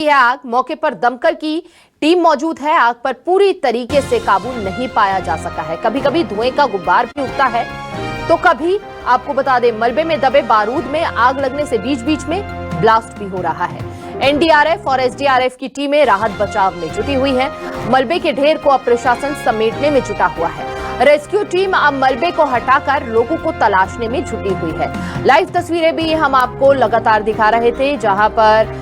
यह आग, मौके पर दमकल की टीम मौजूद है। आग पर पूरी तरीके से काबू नहीं पाया जा सका है। कभी कभी धुएं का गुब्बार भी उठता है तो कभी आपको बता दें मलबे में दबे बारूद में आग लगने से बीच बीच में ब्लास्ट भी हो रहा है। एनडीआरएफ और एसडीआरएफ की टीमें राहत बचाव में जुटी हुई हैं। मलबे के ढेर को अब प्रशासन समेटने में जुटा हुआ है। रेस्क्यू टीम अब मलबे को हटाकर लोगों को तलाशने में जुटी हुई है। लाइव तस्वीरें भी हम आपको लगातार दिखा रहे थे, जहां पर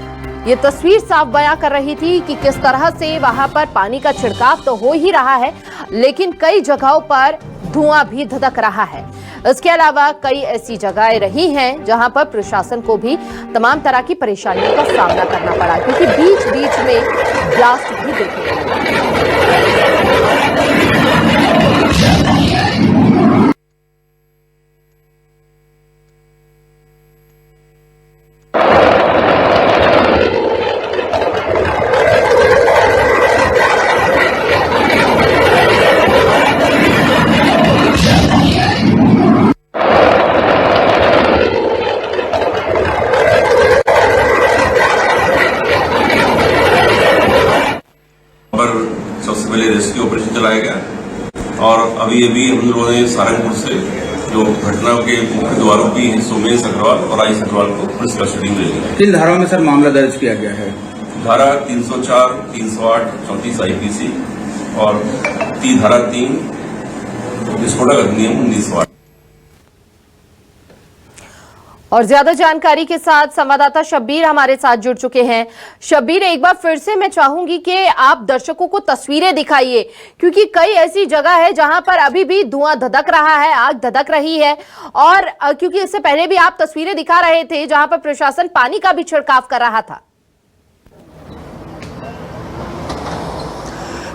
ये तस्वीर साफ बयां कर रही थी कि किस तरह से वहां पर पानी का छिड़काव तो हो ही रहा है, लेकिन कई जगहों पर धुआं भी धधक रहा है। इसके अलावा कई ऐसी जगहें रही हैं जहां पर प्रशासन को भी तमाम तरह की परेशानियों का सामना करना पड़ा, क्योंकि बीच बीच में ब्लास्ट भी देखने को मिला। सबसे पहले रेस्क्यू ऑपरेशन चलाया गया और अभी हम लोगों ने सारंगपुर से जो घटना के मुख्य दो आरोपी हैं सोमेश अग्रवाल और आयुष अग्रवाल को पुलिस कस्टडी में ले लिया। किन धाराओं में सर मामला दर्ज किया गया है? धारा 304, 308, 34 आईपीसी और धारा 3 विस्फोटक अधिनियम 1908। और ज्यादा जानकारी के साथ संवाददाता शब्बीर हमारे साथ जुड़ चुके हैं। शब्बीर, एक बार फिर से मैं चाहूंगी कि आप दर्शकों को तस्वीरें दिखाइए, क्योंकि कई ऐसी जगह है जहां पर अभी भी धुआं धधक रहा है, आग धधक रही है। और क्योंकि इससे पहले भी आप तस्वीरें दिखा रहे थे जहां पर प्रशासन पानी का भी छिड़काव कर रहा था।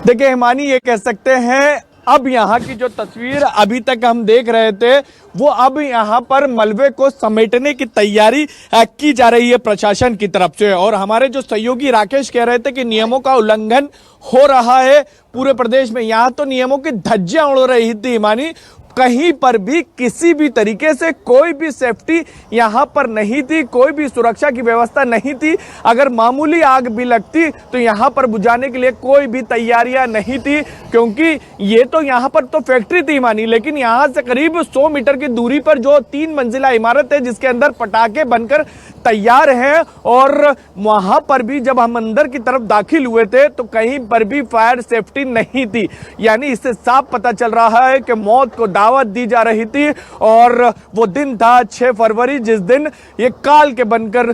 देखिए हिमानी, ये कह सकते हैं अब यहाँ की जो तस्वीर अभी तक हम देख रहे थे वो अब यहाँ पर मलबे को समेटने की तैयारी की जा रही है प्रशासन की तरफ से। और हमारे जो सहयोगी राकेश कह रहे थे कि नियमों का उल्लंघन हो रहा है पूरे प्रदेश में। यहाँ तो नियमों की धज्जियां उड़ रही थी हिमानी, कहीं पर भी किसी भी तरीके से कोई भी सेफ्टी यहाँ पर नहीं थी, कोई भी सुरक्षा की व्यवस्था नहीं थी। अगर मामूली आग भी लगती तो यहाँ पर बुझाने के लिए कोई भी तैयारियां नहीं थी, क्योंकि ये तो यहाँ पर तो फैक्ट्री थी मानी, लेकिन यहाँ से करीब 100 मीटर की दूरी पर जो 3 मंजिला इमारत है जिसके अंदर पटाखे बनकर तैयार हैं। और वहां पर भी जब हम अंदर की तरफ दाखिल हुए थे तो कहीं पर भी फायर सेफ्टी नहीं थी। यानी इससे साफ पता चल रहा है कि मौत को दावत दी जा रही थी। और वो दिन था 6 फरवरी, जिस दिन ये काल के बनकर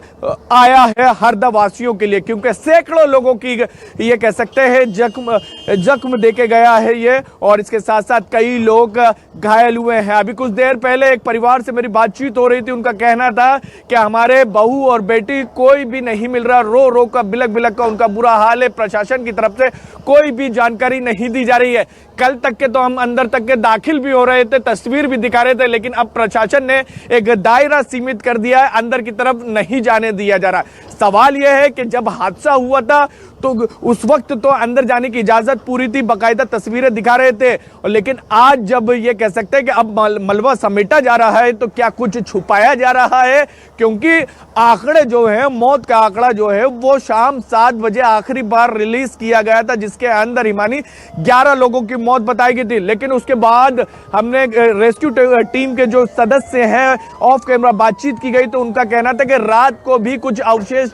आया है हरदा वासियों के लिए, क्योंकि सैकड़ों लोगों की ये कह सकते हैं जख्म देके गया है ये। और इसके साथ साथ कई लोग घायल हुए हैं। अभी कुछ देर पहले एक परिवार से मेरी बातचीत हो रही थी, उनका कहना था कि हमारे बहू और बेटी कोई भी नहीं मिल रहा, रो रो का बिलक बिलक का उनका बुरा हाल है। प्रशासन की तरफ से कोई भी जानकारी नहीं दी जा रही है। कल तक के तो हम अंदर तक के दाखिल भी हो रहे थे, तस्वीर भी दिखा रहे थे, लेकिन अब प्रशासन ने एक दायरा सीमित कर दिया है, अंदर की तरफ नहीं जाने दिया जा रहा। सवाल यह है कि जब हादसा हुआ था तो उस वक्त तो अंदर जाने की इजाजत पूरी थी, बाकायदा तस्वीरें दिखा रहे थे। लेकिन आज जब ये कह सकते हैं कि अब मलबा समेटा जा रहा है तो क्या कुछ छुपाया जा रहा है? क्योंकि आंकड़े जो है, मौत का आंकड़ा जो है वो शाम 7 बजे आखिरी बार रिलीज किया गया था, जिसके अंदर हिमानी 11 लोगों की मौत बताई गई थी। लेकिन उसके बाद हमने रेस्क्यू टीम के जो सदस्य हैं ऑफ कैमरा बातचीत की गई तो उनका कहना था कि रात को भी कुछ अवशेष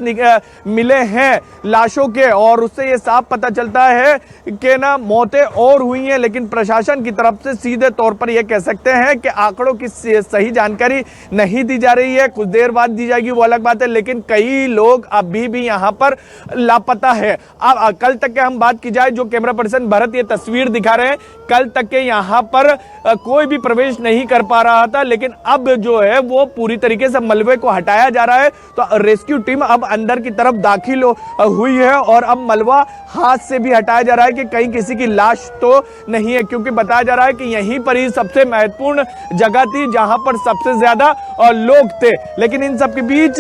मिले हैं लाशों के, और उससे ये साफ पता चलता है कि ना मौतें और हुई हैं। लेकिन प्रशासन की तरफ से सीधे तौर पर यह कह सकते हैं कि आंकड़ों की सही जानकारी नहीं दी जा रही है। कुछ देर बाद दी जाएगी वो अलग बात है, लेकिन कई लोग अभी भी यहाँ पर लापता है। अब कल तक के हम बात की जाए, जो कैमरा पर्सन भरत ये तस्वीर दिखा रहे हैं, कल तक के यहाँ पर कोई भी प्रवेश नहीं कर पा रहा था, लेकिन अब जो है वो पूरी तरीके से मलबे को हटाया जा रहा है। तो रेस्क्यू टीम अब अंदर की तरफ दाखिल हुई है और अब मलबा हाथ से भी हटाया जा रहा है कि कहीं किसी की लाश तो नहीं है, क्योंकि बताया जा रहा है कि यहीं पर ही सबसे महत्वपूर्ण जगह थी जहां पर सबसे ज्यादा लोग थे। लेकिन इन सब के बीच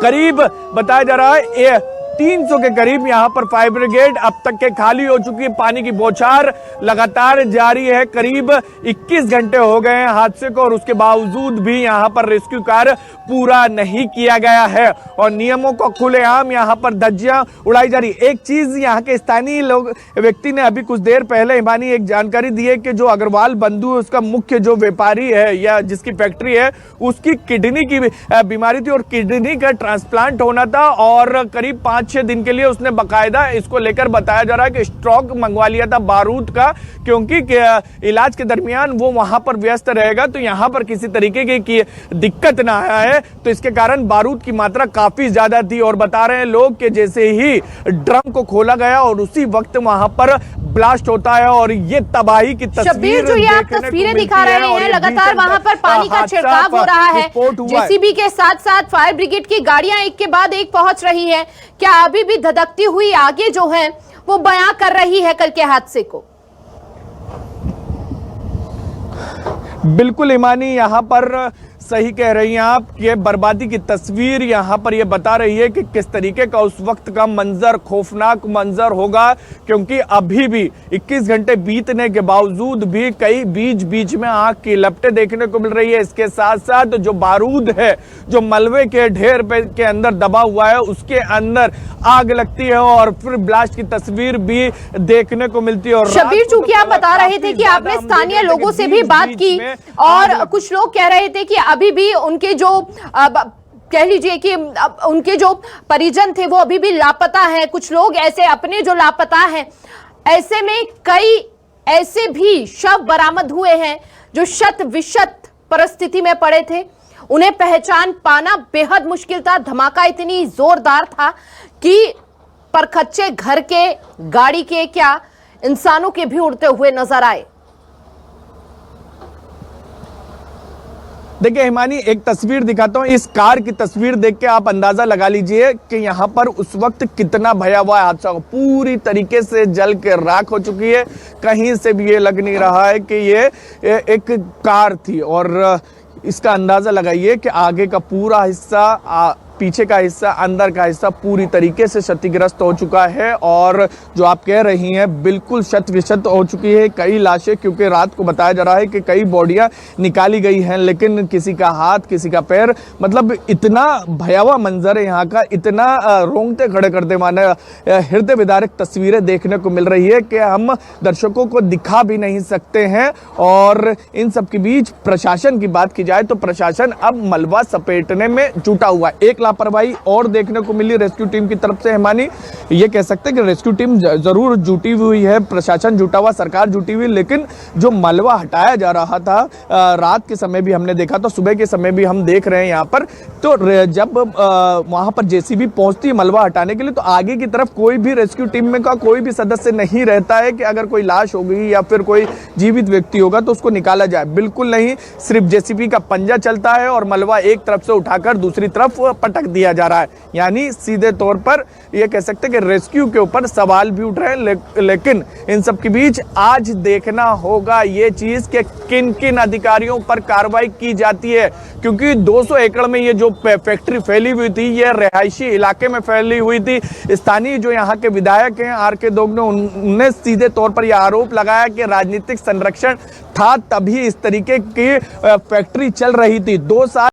करीब बताया जा रहा है 300 के करीब यहाँ पर फायर ब्रिगेड अब तक के खाली हो चुकी है। पानी की बौछार लगातार जारी है। करीब 21 घंटे हो गए हैं हादसे को और उसके बावजूद भी यहाँ पर रेस्क्यू कार्य पूरा नहीं किया गया है और नियमों को खुलेआम यहाँ पर धज्जियां उड़ाई जा रही। एक चीज यहाँ के स्थानीय लोग व्यक्ति ने अभी कुछ देर पहले हिमानी एक जानकारी दी है कि जो अग्रवाल बंधु है उसका मुख्य जो व्यापारी है या जिसकी फैक्ट्री है उसकी किडनी की बीमारी थी और किडनी का ट्रांसप्लांट होना था और करीब 5-6 दिन के लिए उसने बकायदा इसको लेकर बताया जा रहा है कि स्टॉक मंगवा लिया था बारूद का, क्योंकि इलाज के दरमियान वो वहां पर व्यस्त रहेगा तो यहां पर किसी तरीके की दिक्कत ना आए, तो इसके कारण बारूद की मात्रा काफी ज्यादा थी। और बता रहे हैं लोग कि जैसे ही ड्रम को खोला गया और उसी वक्त वहां पर ब्लास्ट होता है और ये तबाही की शब्बीर, जो ये आप तस्वीरें दिखा रहे हैं, लगातार वहां पर पानी का छिड़काव हो रहा है। जेसीबी के साथ साथ फायर ब्रिगेड की गाड़ियां एक के बाद एक पहुंच रही हैं। क्या अभी भी धधकती हुई आगे जो है वो बयां कर रही है कल के हादसे को? बिल्कुल हिमानी, यहाँ पर सही कह रही हैं आप। ये बर्बादी की तस्वीर यहाँ पर ये बता रही है कि किस तरीके का उस वक्त का मंजर, खौफनाक मंजर होगा, क्योंकि अभी भी 21 घंटे बीतने के बावजूद भी कई बीच बीच में आग की लपटें देखने को मिल रही है। इसके साथ साथ जो बारूद है, जो मलबे के ढेर के अंदर दबा हुआ है, उसके अंदर आग लगती है और फिर ब्लास्ट की तस्वीर भी देखने को मिलती है। और शब्बीर, चूंकि आप बता रहे थे कि आपने स्थानीय लोगों से भी बात की और कुछ लोग कह रहे थे कि अभी भी उनके जो कह लीजिए कि उनके जो परिजन थे वो अभी भी लापता हैं, कुछ लोग ऐसे अपने जो लापता हैं, ऐसे में कई ऐसे भी शव बरामद हुए हैं जो शत विशत परिस्थिति में पड़े थे। उन्हें पहचान पाना बेहद मुश्किल था। धमाका इतनी जोरदार था कि परखच्चे घर के, गाड़ी के, क्या इंसानों के भी उड़ते हुए नजर आए। देखिए हिमानी, एक तस्वीर दिखाता हूं। इस कार की तस्वीर देख के आप अंदाजा लगा लीजिए कि यहां पर उस वक्त कितना भयावह हादसा हो। पूरी तरीके से जल के राख हो चुकी है। कहीं से भी ये लग नहीं रहा है कि ये एक कार थी और इसका अंदाजा लगाइए कि आगे का पूरा हिस्सा, पीछे का हिस्सा, अंदर का हिस्सा पूरी तरीके से क्षतिग्रस्त हो चुका है और जो आप कह रही हैं बिल्कुल शत विशत हो चुकी है। कई लाशें, क्योंकि रात को बताया जा रहा है कि कई बॉडियां निकाली गई हैं, लेकिन किसी का हाथ, किसी का पैर, मतलब इतना भयावह मंजर है यहाँ का, इतना रोंगटे खड़े कर दे माने हृदय विदारक तस्वीरें देखने को मिल रही है कि हम दर्शकों को दिखा भी नहीं सकते हैं। और इन सब के बीच प्रशासन की बात की जाए तो प्रशासन अब मलबा सपेटने में जुटा हुआ है। एक लापरवाही और देखने को मिली रेस्क्यू टीम की तरफ से हिमानी। ये कह सकते हैं कि रेस्क्यू टीम जरूर जुटी हुई है, प्रशासन जुटा हुआ, सरकार जुटी हुई, लेकिन जो मलबा हटाया जा रहा था रात के समय भी हमने देखा था, सुबह के समय भी हम देख रहे हैं यहाँ पर, तो जब वहां पर जेसीबी पहुंचती है मलबा हटाने के लिए तो आगे की तरफ कोई भी रेस्क्यू टीम में का कोई भी सदस्य नहीं रहता है कि अगर कोई लाश हो गई या फिर कोई जीवित व्यक्ति होगा तो उसको निकाला जाए। बिल्कुल नहीं, सिर्फ जेसीबी का पंजा चलता है और मलबा एक तरफ से उठाकर दूसरी तरफ पटक दिया जा रहा है। यानी सीधे तौर पर यह कह सकते हैं कि रेस्क्यू के ऊपर सवाल भी उठ रहे हैं। लेकिन इन सब के बीच आज देखना होगा ये चीज कि किन किन अधिकारियों पर कार्रवाई की जाती है, क्योंकि 200 एकड़ में ये जो फैक्ट्री फैली हुई थी ये रिहायशी इलाके में फैली हुई थी। स्थानीय जो यहाँ के विधायक हैं आर.के. दोगने, उन्होंने सीधे तौर पर यह आरोप लगाया कि राजनीतिक संरक्षण था तभी इस तरीके की फैक्ट्री चल रही थी। 2 साल